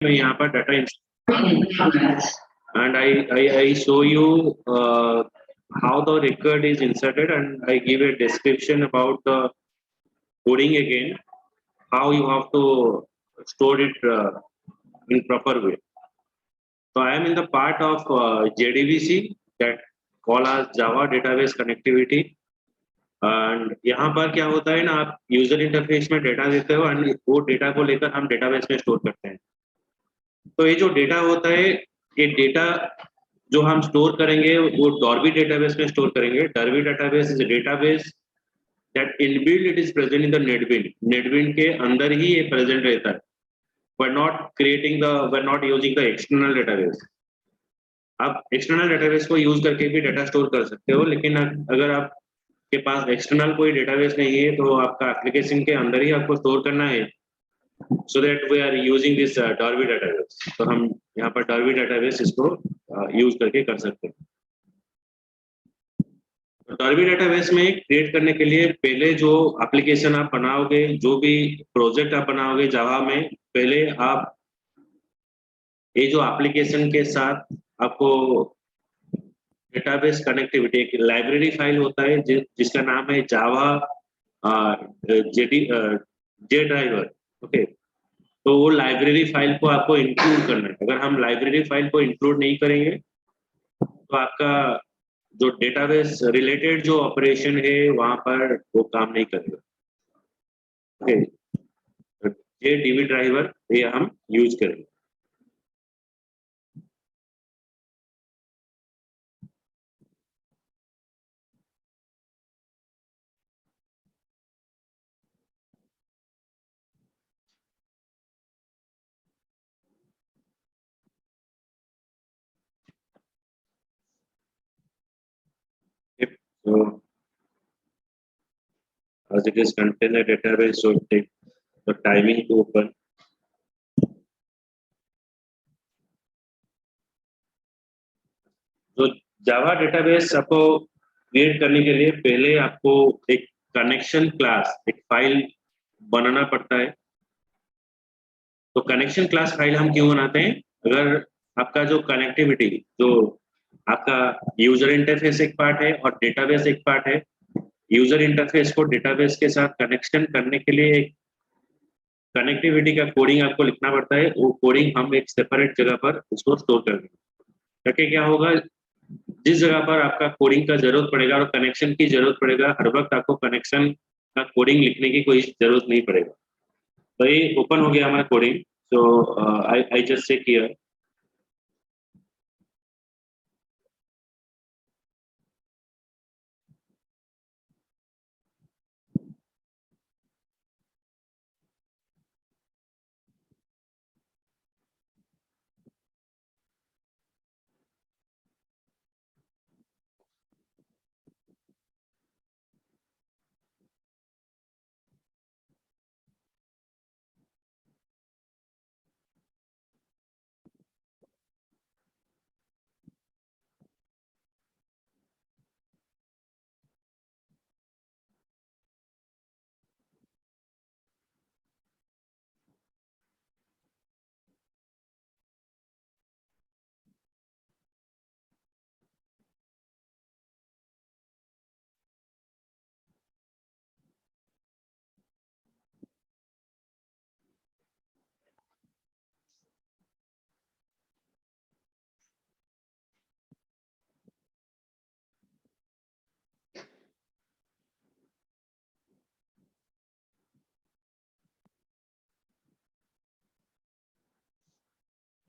मैं यहाँ पर data and I show you how the record is inserted, and I give a description about the coding again, how you have to store it in proper way. So I am in the part of JDBC, that call as Java Database Connectivity. And यहाँ पर क्या होता है ना, आप user interface में data देते हो एंड वो डेटा को लेकर हम डेटाबेस में स्टोर करते हैं। तो ये जो डेटा होता है, ये डेटा जो हम स्टोर करेंगे वो डॉर्बी डेटाबेस में स्टोर करेंगे। Derby database is database that inbuilt it is present in the NetBeans. NetBeans के अंदर ही ये प्रेजेंट रहता है। we're not using the external database. आप एक्सटर्नल डेटाबेस को यूज करके भी डेटा स्टोर कर सकते हो, लेकिन अगर आपके पास एक्सटर्नल कोई डेटाबेस नहीं है तो आपका एप्लीकेशन के अंदर ही आपको स्टोर करना है। so that we are using this Darby database. तो हम यहाँ पर Darby database इसको यूज करके कर सकते हैं। Darby database में क्रिएट करने के लिए पहले जो एप्लीकेशन आप बनाओगे, जो भी प्रोजेक्ट आप बनाओगे जावा में, पहले आप ये जो एप्लीकेशन के साथ आपको डेटाबेस कनेक्टिविटी एक लाइब्रेरी फाइल होता है जिसका नाम है जावा जे ड्राइवर। ओके, तो वो लाइब्रेरी फाइल को आपको इंक्लूड करना है। अगर हम लाइब्रेरी फाइल को इंक्लूड नहीं करेंगे तो आपका जो डेटाबेस रिलेटेड जो ऑपरेशन है वहां पर वो काम नहीं करेगा। ओके, ये डीबी ड्राइवर ये हम यूज करेंगे। So as it is container database, so it takes the timing to open. तो जावा डेटाबेस आपको क्रिएट करने के लिए पहले आपको एक कनेक्शन क्लास, एक फाइल बनाना पड़ता है। तो कनेक्शन क्लास फाइल हम क्यों बनाते हैं? अगर आपका जो कनेक्टिविटी, जो आपका यूजर इंटरफेस एक पार्ट है और डेटाबेस एक पार्ट है। यूजर इंटरफेस को डेटाबेस के साथ कनेक्शन करने के लिए एक कनेक्टिविटी का कोडिंग आपको लिखना पड़ता है। वो कोडिंग हम एक सेपरेट जगह पर उसको स्टोर कर देंगे, ताकि क्या होगा, जिस जगह पर आपका कोडिंग का जरूरत पड़ेगा और कनेक्शन की जरूरत पड़ेगा, हर वक्त आपको कनेक्शन का कोडिंग लिखने की कोई जरूरत नहीं पड़ेगा। तो ये ओपन हो गया हमारा coding. So I just check here.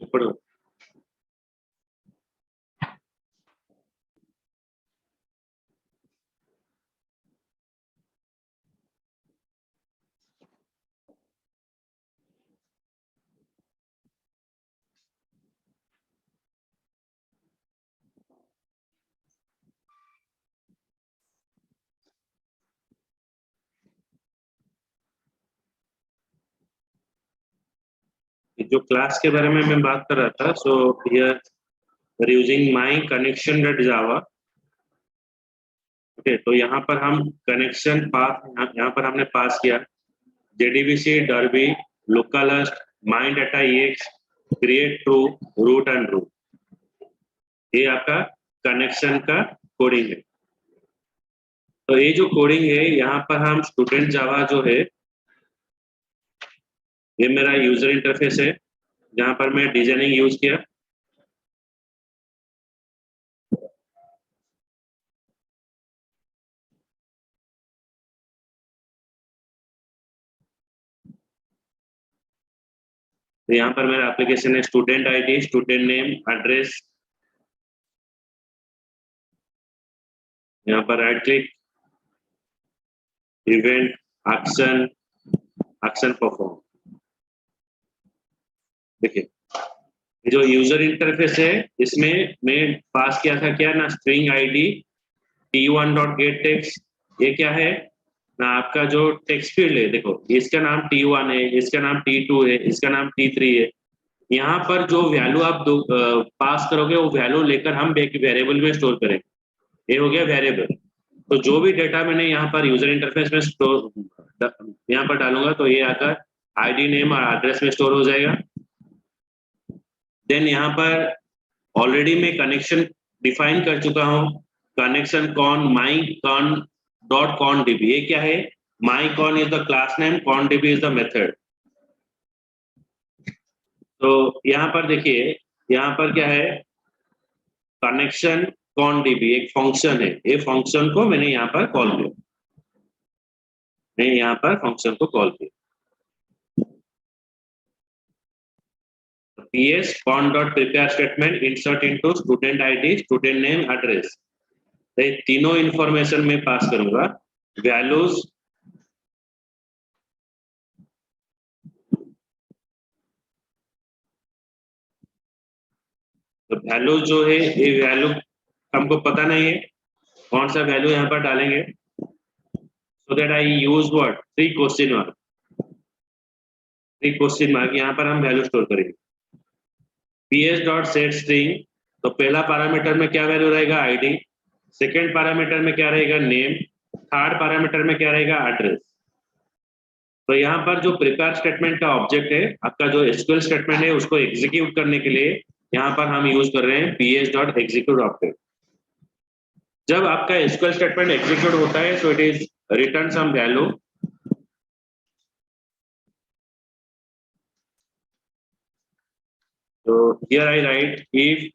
ऊपर जो क्लास के बारे में मैं बात कर रहा था, so here using my connection dot Java. Okay, तो यहाँ पर हम कनेक्शन पाथ, यहाँ पर हमने पास किया JDBC, Derby, localhost, my data EX create true, root and root, ये आपका कनेक्शन का कोडिंग है। तो ये जो कोडिंग है यहाँ पर हम स्टूडेंट जावा जो है, ये मेरा यूजर इंटरफेस है जहाँ पर मैं डिजाइनिंग यूज किया। तो यहाँ पर मेरा एप्लीकेशन है student ID, student name, address, यहाँ पर right click, event, action, action perform. देखिए जो यूजर इंटरफेस है इसमें मैं पास किया था क्या ना, string ID t1 dot get text, ये क्या है ना आपका जो टेक्स्ट फील्ड है, देखो इसका नाम t1 है, इसका नाम t2 है, इसका नाम t3 है। यहाँ पर जो वैल्यू आप पास करोगे वो वैल्यू लेकर हम एक वेरिएबल में स्टोर करेंगे, ये हो गया वेरिएबल। तो जो भी डेटा मैंने यहाँ पर यूजर इंटरफेस में स्टोर यहाँ पर डालूंगा तो ये आकर आईडी, नेम और एड्रेस में स्टोर हो जाएगा। देन यहाँ पर ऑलरेडी मैं कनेक्शन डिफाइन कर चुका हूँ, connection con my con dot con DB. ये क्या है, my con is the class name, con DB is the method. तो यहाँ पर देखिए यहाँ पर क्या है, कनेक्शन कॉन डीबी एक फंक्शन है, ये फंक्शन को मैंने यहाँ पर कॉल किया, मैं यहाँ पर फंक्शन को कॉल किया। ps cone dot prepare statement insert into student ID, student name, address, ये तीनों इंफॉर्मेशन में पास करूंगा। वैल्यूज तो वैल्यू जो है ये वैल्यू हमको पता नहीं है कौन सा वैल्यू यहाँ पर डालेंगे, so that I use what, three question mark, three question mark, यहाँ पर हम वैल्यू स्टोर करेंगे। ps डॉट सेट स्ट्रिंग, तो पहला पैरामीटर में क्या वैल्यू रहेगा, आईडी, सेकेंड पैरामीटर में क्या रहेगा, नेम, थर्ड पैरामीटर में क्या रहेगा, एड्रेस। तो यहाँ पर जो प्रिपेयर स्टेटमेंट का ऑब्जेक्ट है आपका, जो एसक्यूएल स्टेटमेंट है उसको एग्जीक्यूट करने के लिए यहाँ पर हम यूज कर रहे हैं ps डॉट एग्जीक्यूट ऑब्जेक्ट। जब आपका एसक्यूएल स्टेटमेंट एग्जीक्यूट होता है so it is return some value. तो here I write if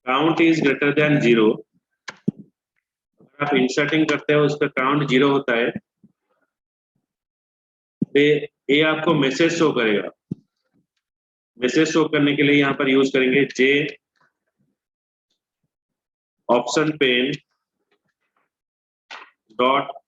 count is greater than 0, अगर आप इंसर्टिंग करते हो उसका काउंट 0 होता है तो ये आपको मैसेज शो करेगा। मैसेज शो करने के लिए यहाँ पर यूज करेंगे जे ऑप्शन पेन डॉट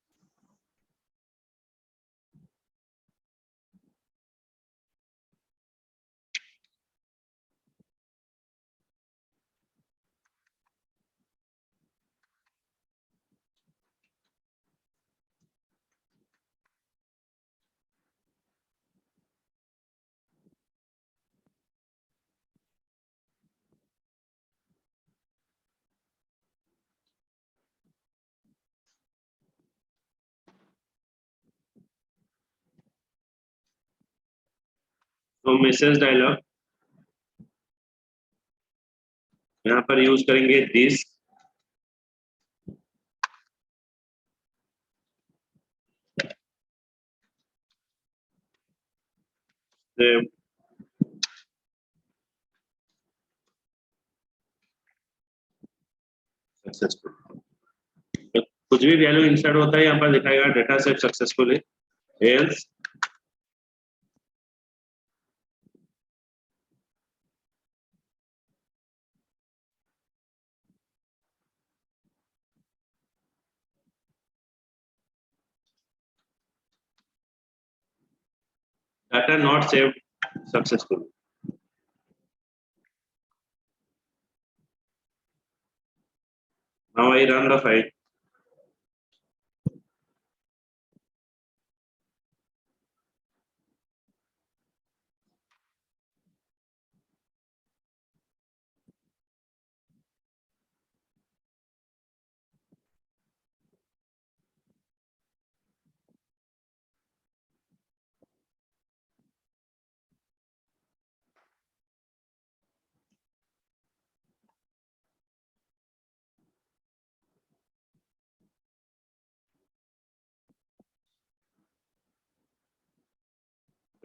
तो मैसेज डायलॉग यहाँ पर यूज करेंगे दिस, सक्सेसफुल। तो कुछ भी वैल्यू इंसर्ट होता है यहाँ पर दिखाएगा data set successfully, else data not saved successfully. Now I run the file.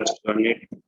Just run it.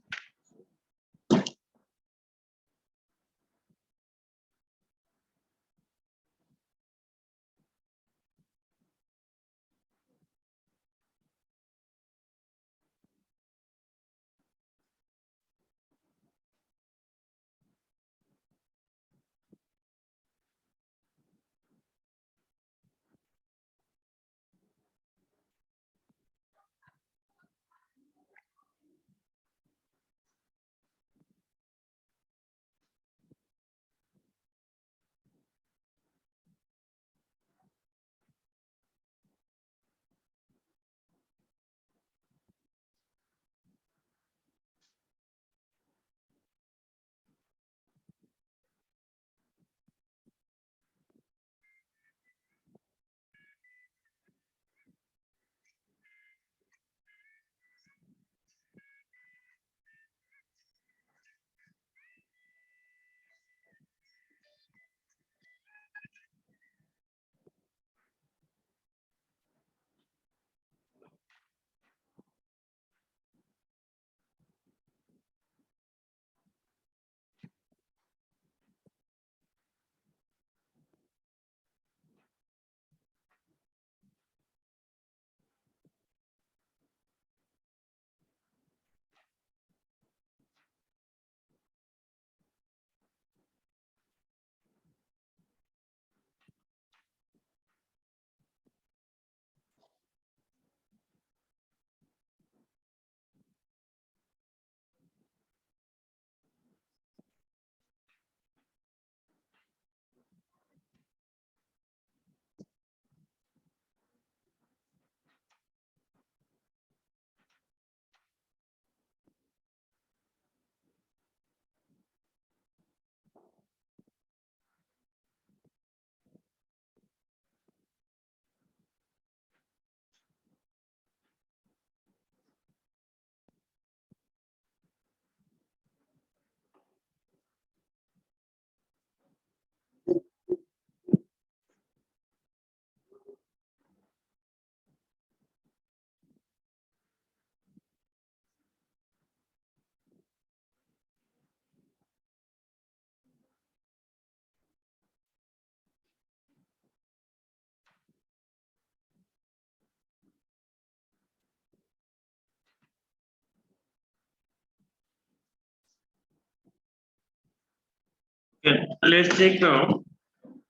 Okay, let's check now.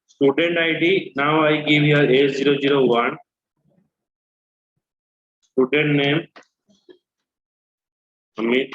Student ID. Now I give here A001. Student name Amit.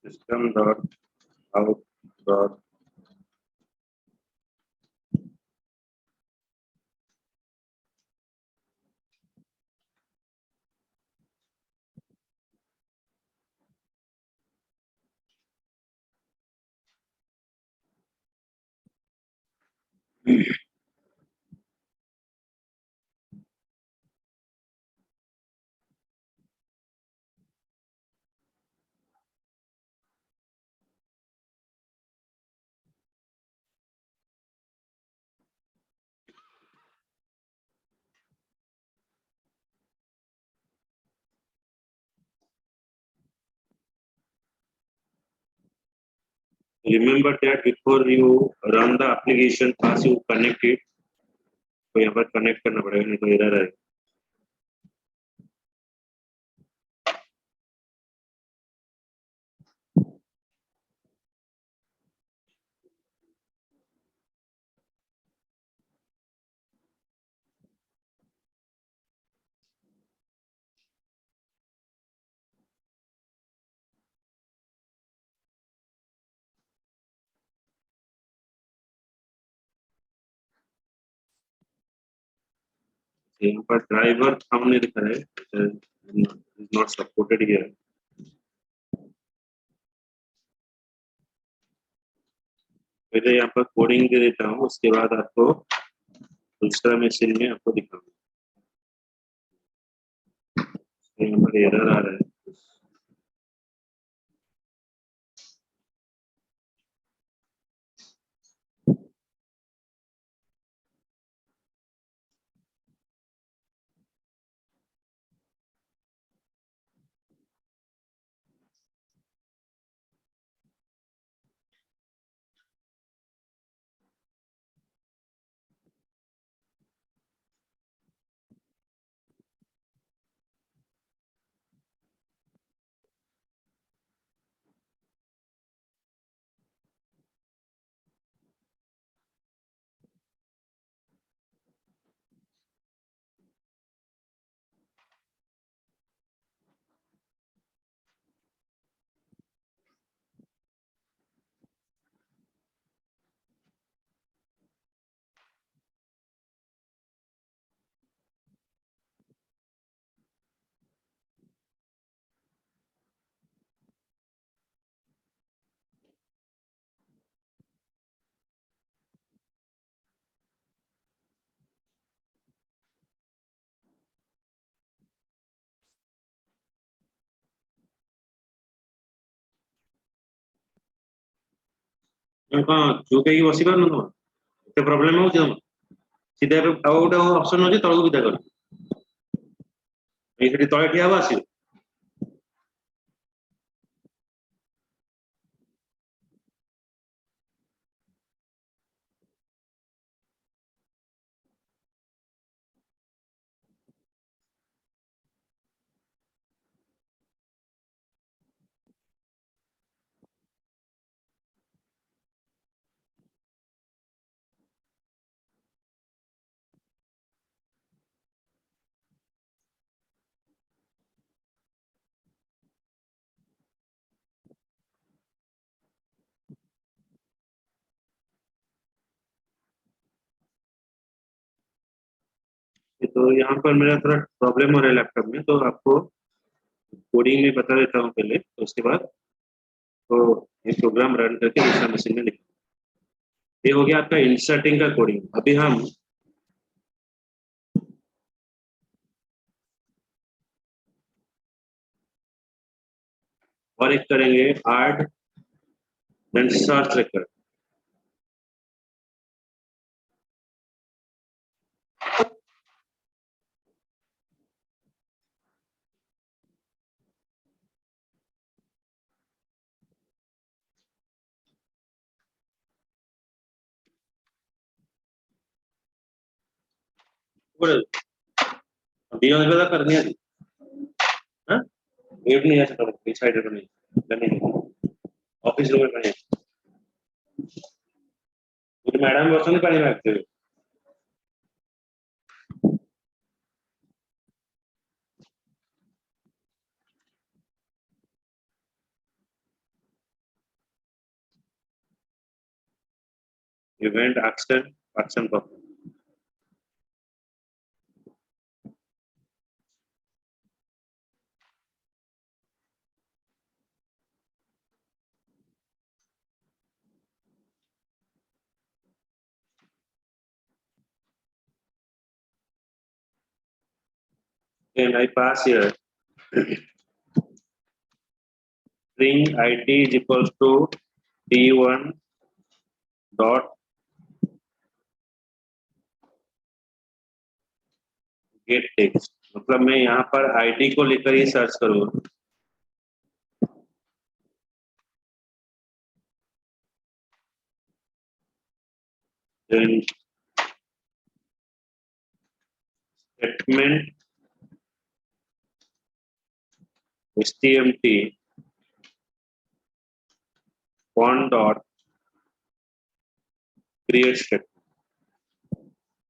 System dot out dot remember that before you run the application, first you connect it. तो यहाँ पर connect करना पड़ेगा नहीं तो error आएगा. यहाँ पर ड्राइवर हमने लिखा है नॉट सपोर्टेड हियर। पहले यहाँ पर कोडिंग दे देता हूँ, उसके बाद आपको दूसरा मशीन में आपको दिखाऊंगा। यहाँ पर एरर आ रहा है। हाँ जो कहीं बसी पार ना एते प्रोब्लेम हो सीधा ଆଉ ଗୋଟେ ଅପସନ ଅଛି ତଳକୁ ବିଦା କର ଏଇଠି ତଳେ ଠିଆ ହବ ଆସିବ। तो यहाँ पर मेरा थोड़ा प्रॉब्लम हो रहा है लैपटॉप में, तो आपको कोडिंग में बता देता हूँ पहले, तो उसके बाद तो ये प्रोग्राम रन करके दूसरा मशीन में लिखा। ये हो गया आपका इंसर्टिंग का कोडिंग। अभी हम और एक करेंगे add then search record. Beyond वाला करनी है हां वेब नहीं ऐसा करो इस साइड पर नहीं ऑफिस रूम में नहीं ଗୋଟେ मैडम बसने पानी मांगते event action perform and I pass here string id is equals to t1 dot get text। मतलब मैं यहाँ पर आईडी को लेकर ही सर्च करूँगा। then statement stmt one dot create statement।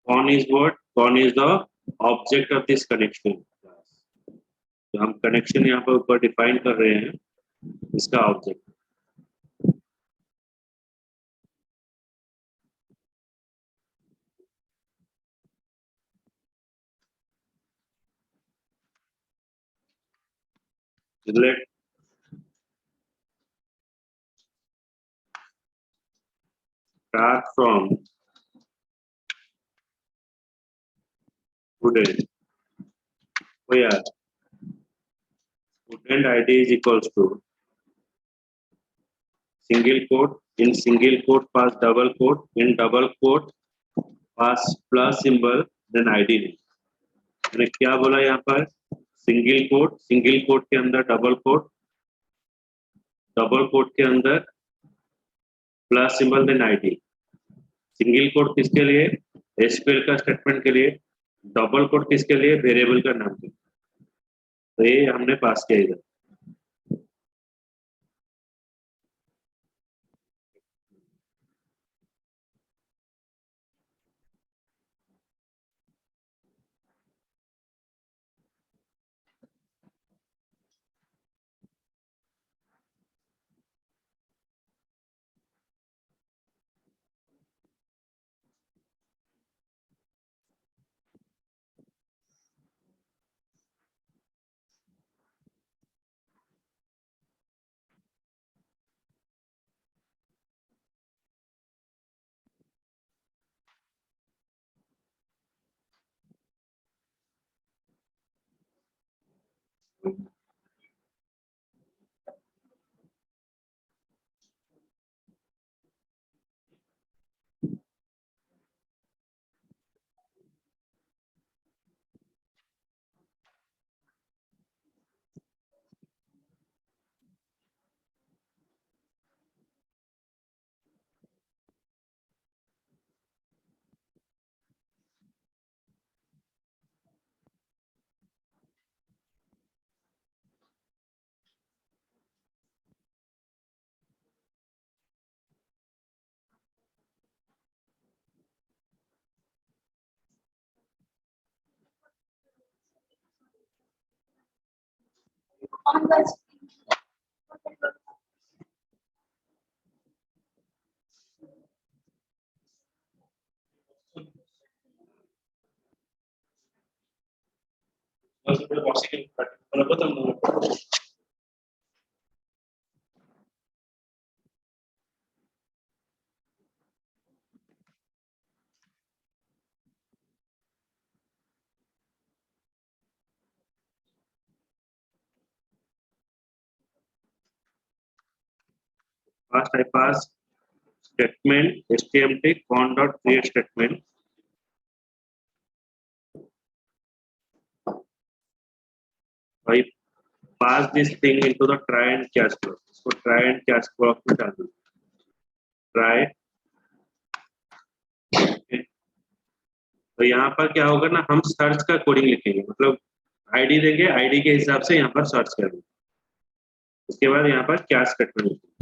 कौन is what? कौन is the object of this connection class। तो हम कनेक्शन यहाँ पर ऊपर डिफाइन कर रहे हैं इसका object. let start from student. Where student ID is equals to single quote, in single quote pass double quote, in double quote pass plus symbol, then ID name. मैंने क्या बोला यहाँ पर? सिंगल कोट के अंदर डबल कोट के अंदर plus symbol, then ID. Single quote किसके लिए? एसक्यूएल का स्टेटमेंट के लिए. डबल कोट किसके लिए? वेरिएबल का नाम के. तो ये हमने पास किया इधर. First I pass statement stmt con dot create statement. I pass this thing into the try and catch block. इसको try and catch block में डाल दूँ. Try. तो यहाँ पर क्या होगा ना, हम सर्च का कोडिंग लिखेंगे, मतलब आईडी देंगे, आईडी के हिसाब से यहाँ पर सर्च करेंगे. उसके बाद यहाँ पर क्या स्टेटमेंट लिखेंगे.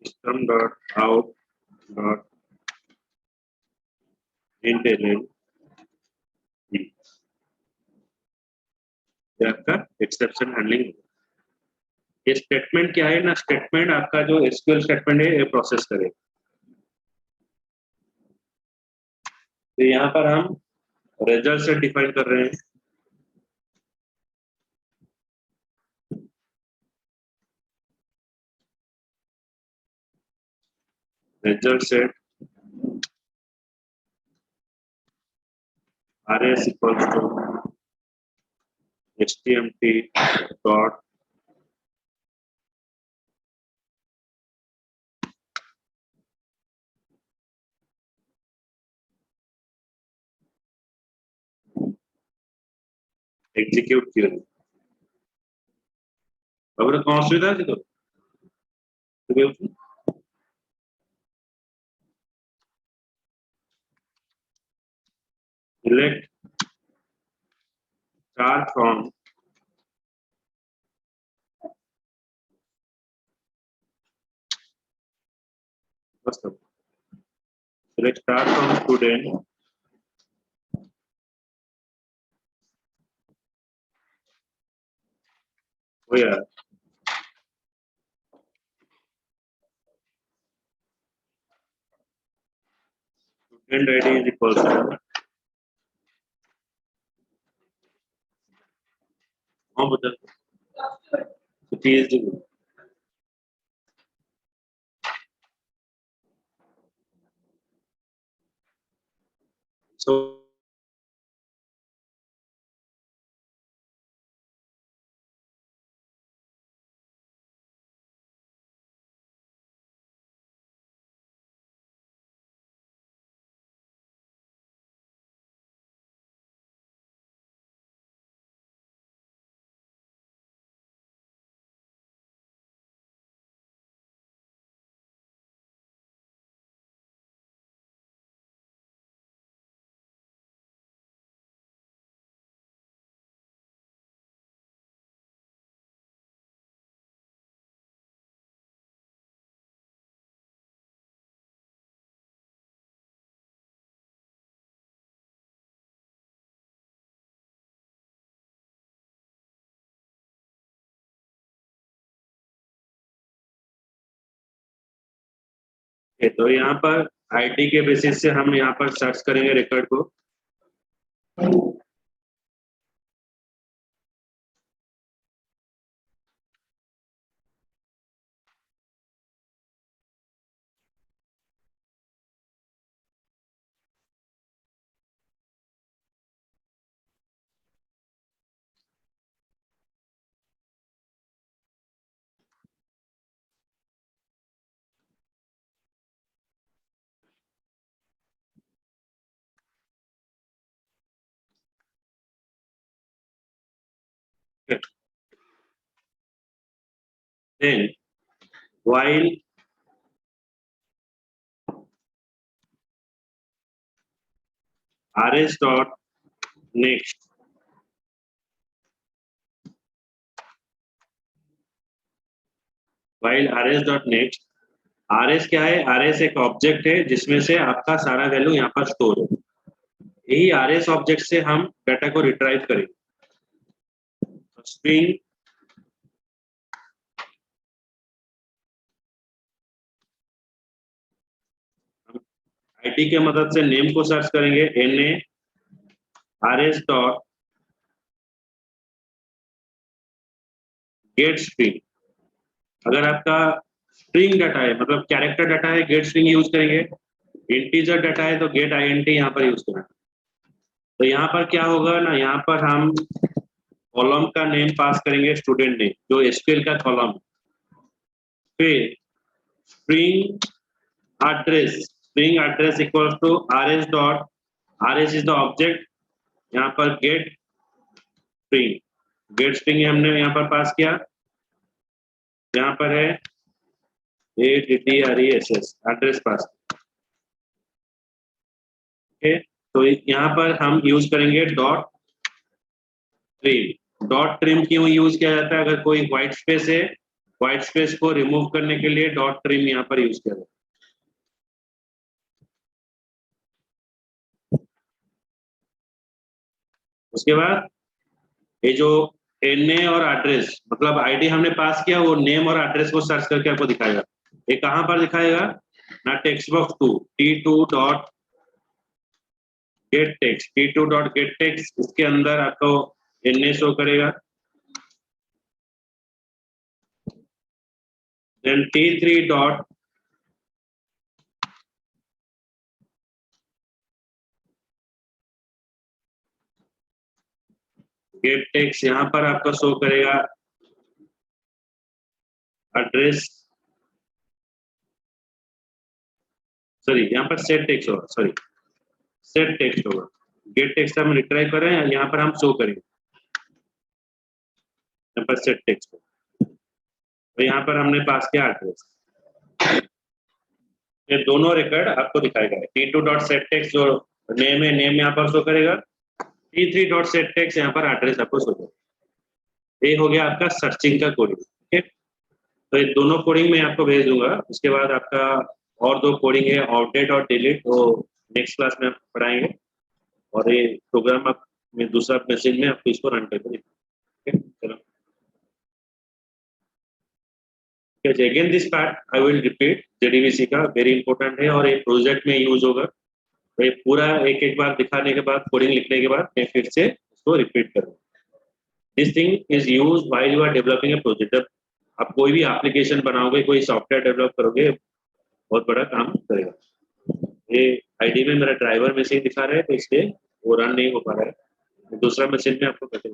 system dot out dot println ये आपका एक्सेप्शन हैंडलिंग. ये स्टेटमेंट क्या है ना, स्टेटमेंट आपका जो एसक्यूएल स्टेटमेंट है ये प्रोसेस करेगा. तो यहाँ पर हम रिजल्ट से डिफाइन कर रहे हैं. Result set rs equals to stmt dot execute query. अब कौन सुविधा है तो select start from let's start from student. Oh yeah. Student ID is equals to PhD. So तो यहाँ पर आईडी के बेसिस से हम यहाँ पर सर्च करेंगे रिकॉर्ड को। Then while rs dot next while rs dot next, rs क्या है? rs एक ऑब्जेक्ट है जिसमें से आपका सारा वैल्यू यहाँ पर स्टोर है। यही rs ऑब्जेक्ट से हम डाटा को रिट्राइव करेंगे। स्ट्रिंग आईडी के मदद से नेम को सर्च करेंगे, na rs dot gate string. अगर आपका स्ट्रिंग डाटा है, मतलब कैरेक्टर डाटा है, गेट स्ट्रिंग यूज करेंगे। इंटीजर डाटा है तो गेट int यहाँ पर यूज करेंगे। तो यहाँ पर क्या होगा ना, यहाँ पर हम कॉलम का नेम पास करेंगे, स्टूडेंट नेम, जो एसक्यूएल का कॉलम। फिर string address equals to rs dot rs is the object, यहाँ पर गेट स्ट्रिंग हमने यहाँ पर पास किया। यहाँ पर है address एड्रेस पास। ओके, तो यहाँ पर हम यूज करेंगे डॉट ट्रिम क्यों यूज किया जाता है? अगर कोई व्हाइट स्पेस है, व्हाइट स्पेस को रिमूव करने के लिए डॉट ट्रिम यहाँ पर यूज किया जाता है। उसके बाद ये जो na और एड्रेस, मतलब आईडी हमने पास किया, वो नेम और एड्रेस को सर्च करके आपको दिखाएगा। ये कहाँ पर दिखाएगा ना? Text box t2 dot get text, इसके अंदर आपको na शो करेगा। Then t3 dot get text, यहाँ पर आपका शो करेगा एड्रेस, सॉरी यहाँ पर सेट टेक्स्ट होगा, गेट टेक्स्ट हम रिट्राइव कर रहे हैं, यहाँ पर हम शो करेंगे, यहाँ पर सेट टेक्स्ट। तो यहाँ पर हमने पास किया एड्रेस। ये दोनों रिकॉर्ड आपको दिखाएगा। t2 डॉट सेट टेक्स्ट जो नेम है, नेम यहाँ पर शो करेगा। t3 डॉट सेट टेक्स्ट यहाँ पर एड्रेस आपको शो करेगा। ये हो गया आपका सर्चिंग का कोडिंग। ठीक है, तो ये दोनों कोडिंग मैं आपको भेज दूंगा। उसके बाद आपका और दो कोडिंग है, अपडेट और डिलीट, वो नेक्स्ट क्लास में आप पढ़ाएंगे। और ये प्रोग्राम आप में दूसरा मशीन में आपको इसको रन करके दिखाएंगे। चलो again this part I will repeat, JDBC का वेरी इंपॉर्टेंट है और ये प्रोजेक्ट में यूज होगा। तो ये पूरा एक एक बार दिखाने के बाद, कोडिंग लिखने के बाद मैं फिर से इसको रिपीट करूँगा। This thing is use while you are developing a project. जब आप कोई भी एप्लीकेशन बनाओगे, कोई सॉफ्टवेयर डेवलप करोगे, बहुत बड़ा काम करेगा। ये आईडी में मेरा ड्राइवर में से ही दिखा रहा है, तो इसलिए वो रन नहीं हो पा रहा है। दूसरा मशीन में आपको कैसे